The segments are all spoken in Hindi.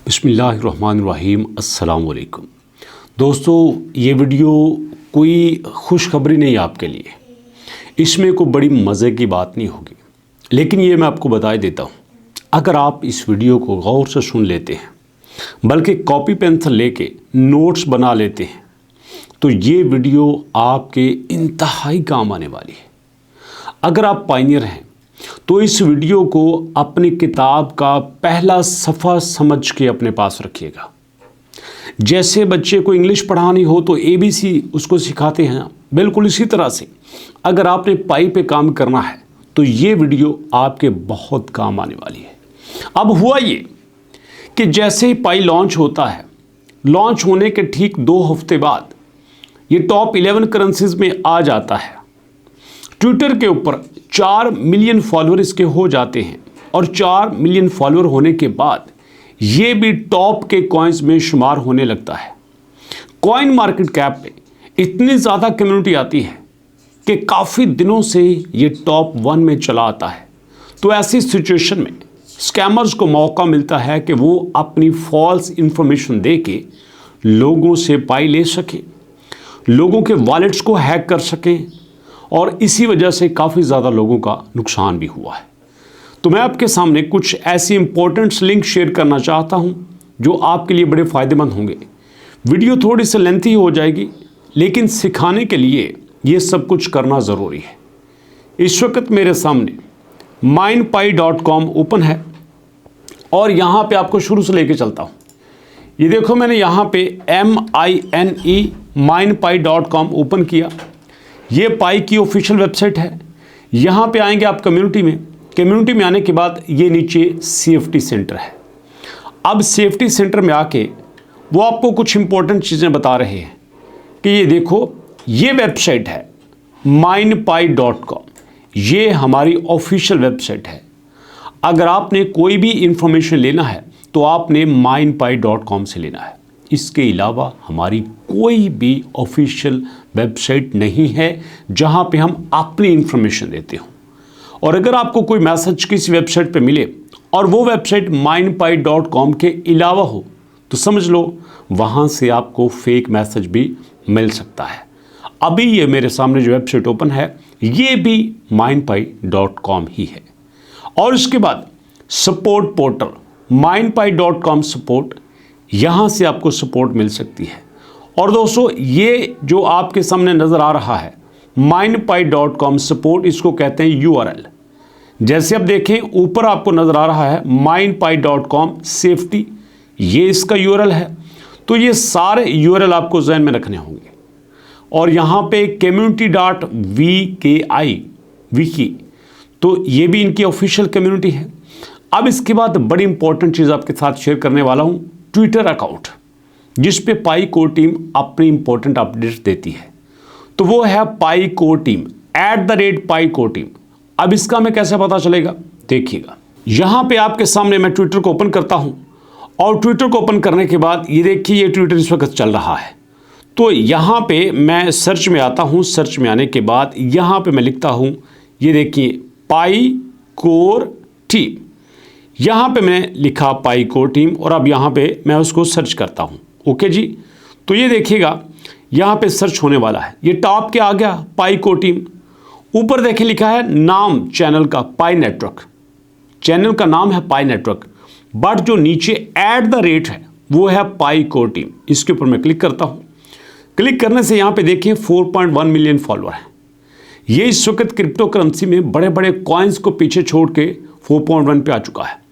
बिस्मिल्लाहिर्रहमानिर्रहीम अस्सलाम वालेकुम। दोस्तों, ये वीडियो कोई खुशखबरी नहीं आपके लिए, इसमें कोई बड़ी मज़े की बात नहीं होगी, लेकिन ये मैं आपको बता देता हूँ। अगर आप इस वीडियो को गौर से सुन लेते हैं, बल्कि कॉपी पेंसिल लेके नोट्स बना लेते हैं, तो ये वीडियो आपके इंतहाई काम आने वाली है। अगर आप पायनियर हैं तो इस वीडियो को अपनी किताब का पहला सफ़ा समझ के अपने पास रखिएगा। जैसे बच्चे को इंग्लिश पढ़ानी हो तो ABC उसको सिखाते हैं, बिल्कुल इसी तरह से अगर आपने पाई पे काम करना है तो ये वीडियो आपके बहुत काम आने वाली है। अब हुआ ये कि जैसे ही पाई लॉन्च होता है, लॉन्च होने के ठीक 2 हफ्ते बाद ये टॉप 11 करेंसीज में आ जाता है। ट्विटर के ऊपर 4 मिलियन फॉलोअर इसके हो जाते हैं और 4 मिलियन फॉलोअर होने के बाद ये भी टॉप के कॉइन्स में शुमार होने लगता है। कॉइन मार्केट कैप पे इतनी ज़्यादा कम्युनिटी आती है कि काफ़ी दिनों से ये टॉप 1 में चला आता है। तो ऐसी सिचुएशन में स्कैमर्स को मौका मिलता है कि वो अपनी फॉल्स इंफॉर्मेशन दे के लोगों से पाई ले सकें, लोगों के वॉलेट्स को हैक कर सकें, और इसी वजह से काफ़ी ज़्यादा लोगों का नुकसान भी हुआ है। तो मैं आपके सामने कुछ ऐसी इंपॉर्टेंट लिंक शेयर करना चाहता हूं जो आपके लिए बड़े फ़ायदेमंद होंगे। वीडियो थोड़ी सी लेंथी हो जाएगी, लेकिन सिखाने के लिए ये सब कुछ करना ज़रूरी है। इस वक्त मेरे सामने mindpie.com ओपन है और यहाँ पे आपको शुरू से लेके चलता हूँ। ये देखो, मैंने यहाँ पे MINE mindpie.com ओपन किया। ये पाई की ऑफिशियल वेबसाइट है। यहाँ पे आएंगे आप कम्युनिटी में आने के बाद ये नीचे सेफ्टी सेंटर है। अब सेफ्टी सेंटर में आके वो आपको कुछ इंपॉर्टेंट चीज़ें बता रहे हैं कि ये देखो, ये वेबसाइट है mindpie.com, ये हमारी ऑफिशियल वेबसाइट है। अगर आपने कोई भी इंफॉर्मेशन लेना है तो आपने mindpie.com से लेना है। इसके अलावा हमारी कोई भी ऑफिशियल वेबसाइट नहीं है जहां पे हम अपनी इंफॉर्मेशन देते हों। और अगर आपको कोई मैसेज किसी वेबसाइट पे मिले और वो वेबसाइट mindpie.com के अलावा हो तो समझ लो वहां से आपको फेक मैसेज भी मिल सकता है। अभी ये मेरे सामने जो वेबसाइट ओपन है ये भी mindpie.com ही है। और इसके बाद सपोर्ट पोर्टल mindpie.com सपोर्ट, यहाँ से आपको सपोर्ट मिल सकती है। और दोस्तों, ये जो आपके सामने नज़र आ रहा है mindpie.com सपोर्ट, इसको कहते हैं URL। जैसे आप देखें ऊपर आपको नज़र आ रहा है mindpie.com सेफ्टी, ये इसका URL है। तो ये सारे URL आपको जहन में रखने होंगे। और यहाँ पे community.vki विकी, तो ये भी इनकी ऑफिशियल कम्युनिटी है। अब इसके बाद बड़ी इंपॉर्टेंट चीज़ आपके साथ शेयर करने वाला हूँ, ट्विटर अकाउंट जिस पे पाई कोर टीम अपनी इंपॉर्टेंट अपडेट्स देती है। तो वो है पाई कोर टीम @पाई कोर टीम। अब इसका हमें कैसे पता चलेगा, देखिएगा। यहाँ पे आपके सामने मैं ट्विटर को ओपन करता हूँ और ट्विटर को ओपन करने के बाद ये देखिए, ये ट्विटर इस वक्त चल रहा है। तो यहाँ पे मैं सर्च में आता हूँ। सर्च में आने के बाद यहाँ पे मैं लिखता हूँ, ये देखिए पाई कोर टीम। यहाँ पे मैंने लिखा पाई कोर टीम और अब यहाँ पे मैं उसको सर्च करता हूँ। ओके जी, तो ये देखिएगा यहाँ पे सर्च होने वाला है। ये टॉप के आ गया पाई कोर टीम। ऊपर देखिए लिखा है नाम चैनल का पाई नेटवर्क, चैनल का नाम है पाई नेटवर्क, बट जो नीचे @ है वो है पाई कोर टीम। इसके ऊपर मैं क्लिक करता हूँ। क्लिक करने से यहाँ पे देखिए 4.1 मिलियन फॉलोअर हैं। ये इस वक्त क्रिप्टो करेंसी में बड़े बड़े कॉइन्स को पीछे छोड़ के 4.1 पे आ चुका है।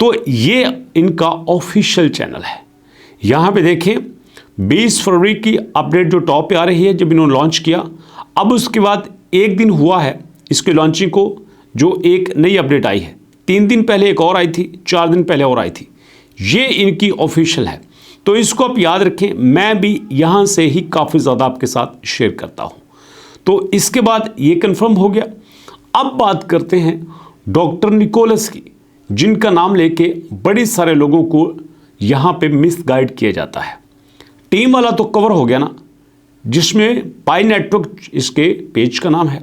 तो ये इनका ऑफिशियल चैनल है। यहाँ पे देखें 20 फरवरी की अपडेट जो टॉप पे आ रही है, जब इन्होंने लॉन्च किया। अब उसके बाद 1 दिन हुआ है इसके लॉन्चिंग को, जो एक नई अपडेट आई है। 3 दिन पहले एक और आई थी, 4 दिन पहले और आई थी। ये इनकी ऑफिशियल है, तो इसको आप याद रखें। मैं भी यहाँ से ही काफ़ी ज़्यादा आपके साथ शेयर करता हूँ। तो इसके बाद ये कंफर्म हो गया। अब बात करते हैं डॉक्टर निकोलस की, जिनका नाम लेके बड़े सारे लोगों को यहाँ पे मिसगाइड किया जाता है। टीम वाला तो कवर हो गया ना, जिसमें पाई नेटवर्क इसके पेज का नाम है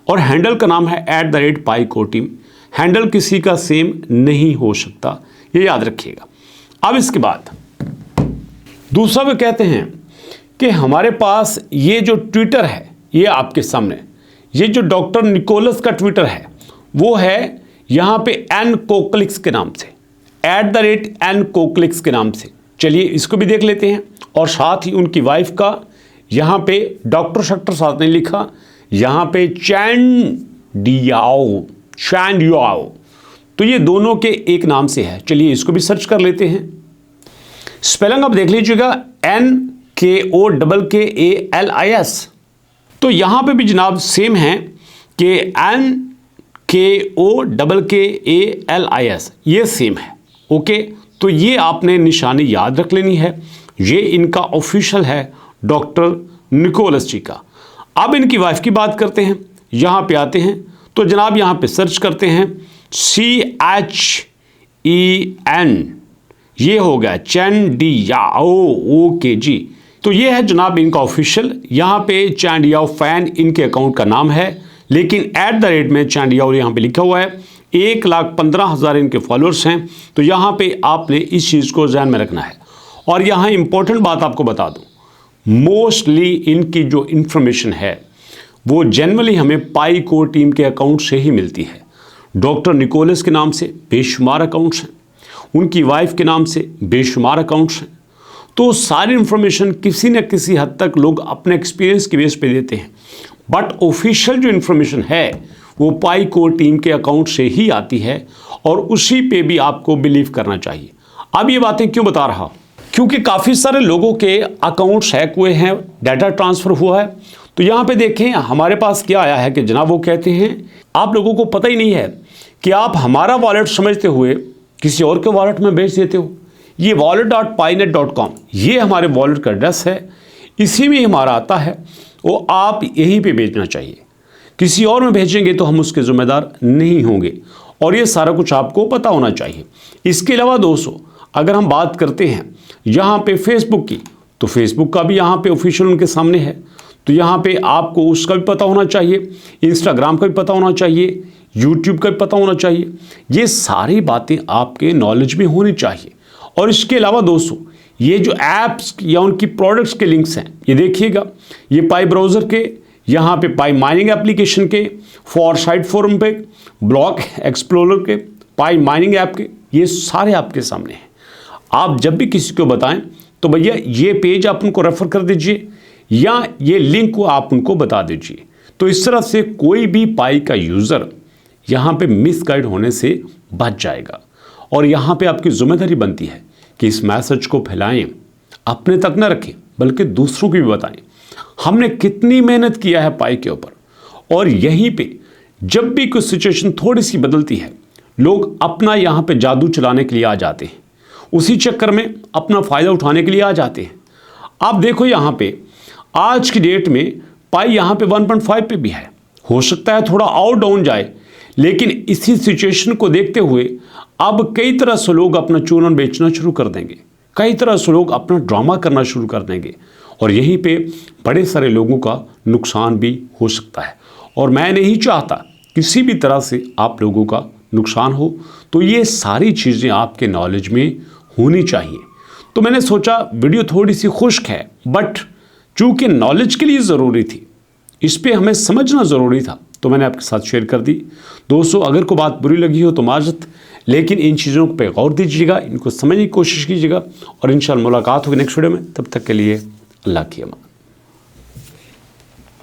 और हैंडल का नाम है @पाई कोर टीम। हैंडल किसी का सेम नहीं हो सकता, ये याद रखिएगा। अब इसके बाद दूसरा वे कहते हैं कि हमारे पास ये जो ट्विटर है, ये आपके सामने, ये जो डॉक्टर निकोलस का ट्विटर है वो है यहाँ पे एन कोक्लिक्स के नाम से, @N कोक्लिक्स के नाम से। चलिए इसको भी देख लेते हैं। और साथ ही उनकी वाइफ का यहाँ पे डॉक्टर शक्टर साथ नहीं लिखा, यहाँ पे चैन डियाओ, तो ये दोनों के एक नाम से है। चलिए इसको भी सर्च कर लेते हैं। स्पेलिंग आप देख लीजिएगा, NKOKKALIS। तो यहाँ पे भी जनाब सेम है कि NKOKKALIS, ये सेम है। ओके, तो ये आपने निशानी याद रख लेनी है। ये इनका ऑफिशियल है डॉक्टर निकोलस जी का। अब इनकी वाइफ की बात करते हैं, यहाँ पे आते हैं तो जनाब यहाँ पे सर्च करते हैं CHEN, ये हो गया चैन डियाओ। तो ये है जनाब इनका ऑफिशियल, यहाँ पे चैन डियाओ फैन इनके अकाउंट का नाम है, लेकिन @ में चैन डियाओ यहाँ पे लिखा हुआ है। 1,15,000 इनके फॉलोअर्स हैं। तो यहाँ पे आपने इस चीज़ को ध्यान में रखना है। और यहाँ इंपॉर्टेंट बात आपको बता दूँ, मोस्टली इनकी जो इन्फॉर्मेशन है वो जनरली हमें पाई को टीम के अकाउंट से ही मिलती है। डॉक्टर निकोलस के नाम से बेशुमार अकाउंट्स हैं, उनकी वाइफ के नाम से बेशुमार अकाउंट्स हैं। तो सारी इन्फॉर्मेशन किसी न किसी हद तक लोग अपने एक्सपीरियंस के बेस पे देते हैं, बट ऑफिशियल जो इन्फॉर्मेशन है वो पाई को टीम के अकाउंट से ही आती है और उसी पे भी आपको बिलीव करना चाहिए। अब ये बातें क्यों बता रहा हूँ, क्योंकि काफ़ी सारे लोगों के अकाउंट्स हैक हुए हैं, डाटा ट्रांसफ़र हुआ है। तो यहाँ पे देखें हमारे पास क्या आया है कि जनाब वो कहते हैं आप लोगों को पता ही नहीं है कि आप हमारा वॉलेट समझते हुए किसी और के वॉलेट में भेज देते हो। ये wallet.paynet.com, ये हमारे वॉलेट का एड्रेस है, इसी में हमारा आता है, वो आप यहीं पे भेजना चाहिए। किसी और में भेजेंगे तो हम उसके ज़िम्मेदार नहीं होंगे, और ये सारा कुछ आपको पता होना चाहिए। इसके अलावा दोस्तों अगर हम बात करते हैं यहाँ पे फेसबुक की, तो फेसबुक का भी यहाँ पे ऑफिशियल उनके सामने है, तो यहाँ पे आपको उसका भी पता होना चाहिए, इंस्टाग्राम का भी पता होना चाहिए, यूट्यूब का भी पता होना चाहिए। ये सारी बातें आपके नॉलेज में होनी चाहिए। और इसके अलावा दोस्तों ये जो ऐप्स या उनकी प्रोडक्ट्स के लिंक्स हैं, ये देखिएगा, ये पाई ब्राउज़र के, यहाँ पे पाई माइनिंग एप्लीकेशन के, फॉरसाइट फोरम पे, ब्लॉक एक्सप्लोरर के, पाई माइनिंग ऐप के, ये सारे आपके सामने हैं। आप जब भी किसी को बताएं तो भैया ये पेज आप उनको रेफर कर दीजिए या ये लिंक को आप उनको बता दीजिए। तो इस तरह से कोई भी पाई का यूज़र यहाँ पे मिसगाइड होने से बच जाएगा। और यहाँ पे आपकी जिम्मेदारी बनती है कि इस मैसेज को फैलाएं, अपने तक न रखें बल्कि दूसरों को भी बताएं। हमने कितनी मेहनत किया है पाई के ऊपर, और यहीं पे जब भी कोई सिचुएशन थोड़ी सी बदलती है, लोग अपना यहाँ पे जादू चलाने के लिए आ जाते हैं, उसी चक्कर में अपना फ़ायदा उठाने के लिए आ जाते हैं। आप देखो यहाँ पे आज की डेट में पाई यहाँ पे 1.5 पे भी है, हो सकता है थोड़ा और डाउन जाए, लेकिन इसी सिचुएशन को देखते हुए अब कई तरह से लोग अपना चूरन बेचना शुरू कर देंगे, कई तरह से लोग अपना ड्रामा करना शुरू कर देंगे, और यहीं पे बड़े सारे लोगों का नुकसान भी हो सकता है। और मैं नहीं चाहता किसी भी तरह से आप लोगों का नुकसान हो, तो ये सारी चीज़ें आपके नॉलेज में होनी चाहिए। तो मैंने सोचा वीडियो थोड़ी सी खुश्क है, बट चूँकि नॉलेज के लिए ज़रूरी थी, इस पर हमें समझना ज़रूरी था, तो मैंने आपके साथ शेयर कर दी। दोस्तों अगर कोई बात बुरी लगी हो तो माजरत, लेकिन इन चीज़ों पे गौर दीजिएगा, इनको समझने की कोशिश कीजिएगा, और इंशाअल्लाह मुलाकात होगी नेक्स्ट वीडियो में। तब तक के लिए अल्लाह की अमान।